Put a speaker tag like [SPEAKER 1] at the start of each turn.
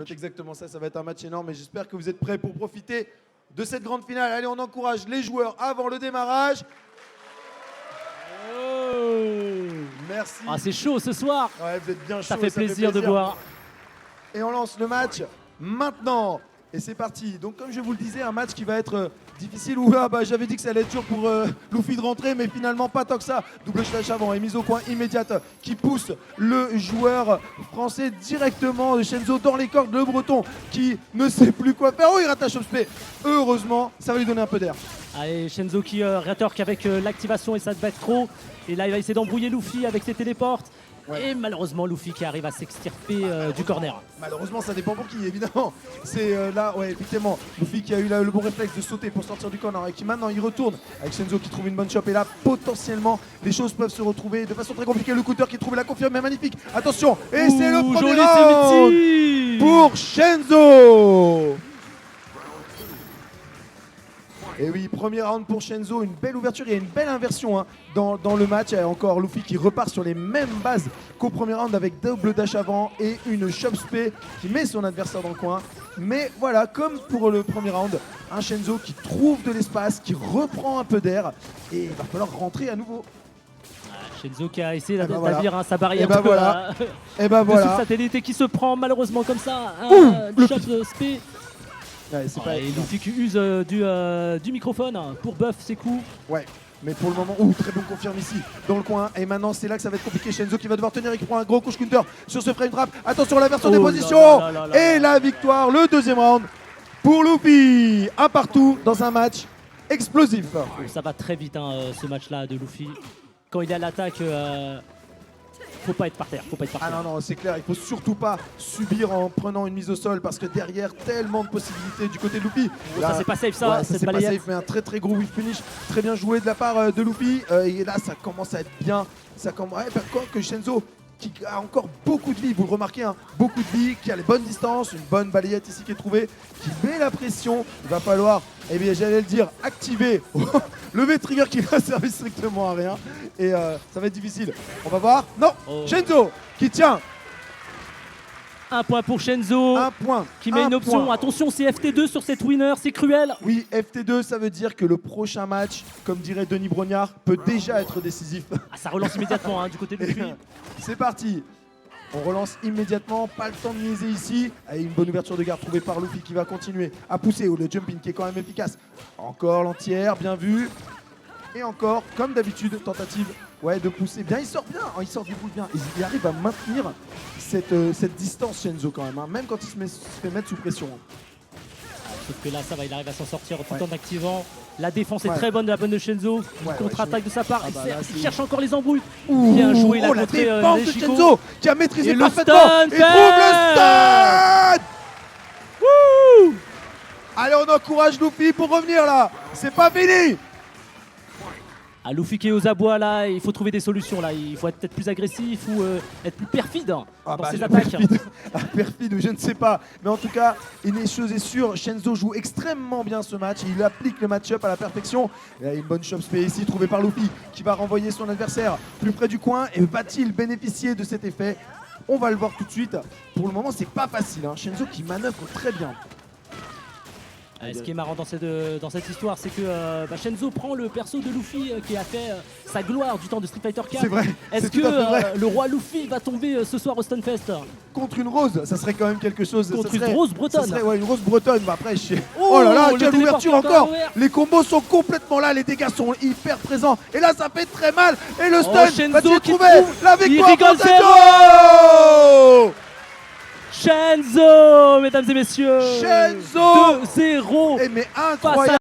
[SPEAKER 1] C'est exactement ça, ça va être un match énorme et j'espère que vous êtes prêts pour profiter de cette grande finale. Allez, on encourage les joueurs avant le démarrage.
[SPEAKER 2] Oh.
[SPEAKER 1] Merci.
[SPEAKER 2] Ah, c'est chaud ce soir.
[SPEAKER 1] Ouais, vous êtes bien chaud.
[SPEAKER 2] Ça fait plaisir de voir.
[SPEAKER 1] Et on lance le match maintenant. Et c'est parti. Donc comme je vous le disais, un match qui va être difficile. Oula, bah, j'avais dit que ça allait être dur pour Luffy de rentrer, mais finalement pas tant que ça. Double slash avant et mise au point immédiate qui pousse le joueur français directement de Shenzo dans les cordes. Le breton qui ne sait plus quoi faire. Oh, il rate un chop-spé. Heureusement, ça va lui donner un peu d'air.
[SPEAKER 2] Allez, Shenzo qui rétorque avec l'activation et ça back trop. Et là, il va essayer d'embrouiller Luffy avec ses téléportes. Ouais. Et malheureusement, Luffy qui arrive à s'extirper du corner.
[SPEAKER 1] Malheureusement, ça dépend pour qui, évidemment. C'est là, ouais, effectivement, Luffy qui a eu le bon réflexe de sauter pour sortir du corner et qui maintenant il retourne avec Shenzo qui trouve une bonne chope. Et là, potentiellement, les choses peuvent se retrouver de façon très compliquée. Le counter qui trouve la confirme, mais magnifique. Attention, et c'est le premier round pour Shenzo. Et oui, premier round pour Shenzo, une belle ouverture, il y a une belle inversion dans le match. Il y a encore Luffy qui repart sur les mêmes bases qu'au premier round avec double dash avant et une chop spé qui met son adversaire dans le coin. Mais voilà, comme pour le premier round, un Shenzo qui trouve de l'espace, qui reprend un peu d'air et il va falloir rentrer à nouveau.
[SPEAKER 2] Shenzo qui a essayé d'établir sa barrière
[SPEAKER 1] de
[SPEAKER 2] satellite et qui se prend malheureusement comme ça un chop spé.
[SPEAKER 1] Ouais,
[SPEAKER 2] et Luffy qui use du microphone pour buff ses coups.
[SPEAKER 1] Ouais, mais pour le moment, très bon confirme ici dans le coin. Et maintenant, c'est là que ça va être compliqué. Shenzo qui va devoir tenir et qui prend un gros couche counter sur ce frame trap. Attention à la version des positions. Et la victoire, le deuxième round pour Luffy. Un partout dans un match explosif.
[SPEAKER 2] Ça va très vite ce match-là de Luffy. Quand il est à l'attaque, faut pas être par terre,
[SPEAKER 1] Ah non, c'est clair, il faut surtout pas subir en prenant une mise au sol parce que derrière, tellement de possibilités du côté de Luffy.
[SPEAKER 2] Là, ça c'est pas safe ça,
[SPEAKER 1] ouais, c'est pas safe, mais un très gros whip finish, très bien joué de la part de Luffy. Et là, ça commence à être bien. Ça commence que Shenzo qui a encore beaucoup de vie, vous le remarquez, beaucoup de vie, qui a les bonnes distances, une bonne balayette ici qui est trouvée, qui met la pression. Il va falloir, eh bien j'allais le dire, activer le V-Trigger qui va servir strictement à rien. Et ça va être difficile. On va voir. Non, Shenzo qui tient.
[SPEAKER 2] Un point pour Shenzo.
[SPEAKER 1] Un point.
[SPEAKER 2] Qui met une option. Attention, c'est FT2 sur cette winner, c'est cruel.
[SPEAKER 1] Oui, FT2, ça veut dire que le prochain match, comme dirait Denis Brognard, peut déjà être décisif.
[SPEAKER 2] Ah, ça relance immédiatement du côté de Luffy.
[SPEAKER 1] C'est parti. On relance immédiatement, pas le temps de niaiser ici. Et une bonne ouverture de garde trouvée par Luffy qui va continuer à pousser. Le jumping qui est quand même efficace. Encore l'entière, bien vu. Et encore, comme d'habitude, tentative de pousser bien. Il sort bien, il sort du bout bien. Il arrive à maintenir cette distance Shenzo quand même, même quand il se fait mettre sous pression.
[SPEAKER 2] Sauf que là, ça va, il arrive à s'en sortir tout en activant. La défense est très bonne de la bonne de Shenzo. Une contre-attaque de sa part. Il cherche encore les embrouilles. Bien joué, la
[SPEAKER 1] défense de Shenzo qui a maîtrisé parfaitement. Il trouve le stun. Allez, on encourage Luffy pour revenir là. C'est pas fini.
[SPEAKER 2] À Luffy qui est aux abois là, il faut trouver des solutions là, il faut être peut-être plus agressif ou être plus perfide dans ses attaques.
[SPEAKER 1] Perfide ou je ne sais pas, mais en tout cas, une chose est sûre, Shenzo joue extrêmement bien ce match, il applique le match-up à la perfection. Il y a une bonne chop spé ici trouvée par Luffy qui va renvoyer son adversaire plus près du coin et va-t-il bénéficier de cet effet? On va le voir tout de suite. Pour le moment, c'est pas facile, Shenzo qui manœuvre très bien.
[SPEAKER 2] Ce qui est marrant dans cette histoire, c'est que Shenzo prend le perso de Luffy qui a fait sa gloire du temps de Street Fighter 4.
[SPEAKER 1] C'est vrai.
[SPEAKER 2] Est-ce que le roi Luffy va tomber ce soir au Stunfest?
[SPEAKER 1] Contre une rose, ça serait quand même quelque chose.
[SPEAKER 2] Contre une rose bretonne.
[SPEAKER 1] Ça serait, une rose bretonne. Après, oh là là, quelle ouverture encore. Les combos sont complètement là, les dégâts sont hyper présents. Et là, ça fait très mal. Et le stun va-t-il trouver la victoire pour Shenzo?
[SPEAKER 2] Shenzo, mesdames et messieurs.
[SPEAKER 1] Shenzo
[SPEAKER 2] 2-0.
[SPEAKER 1] Mais incroyable.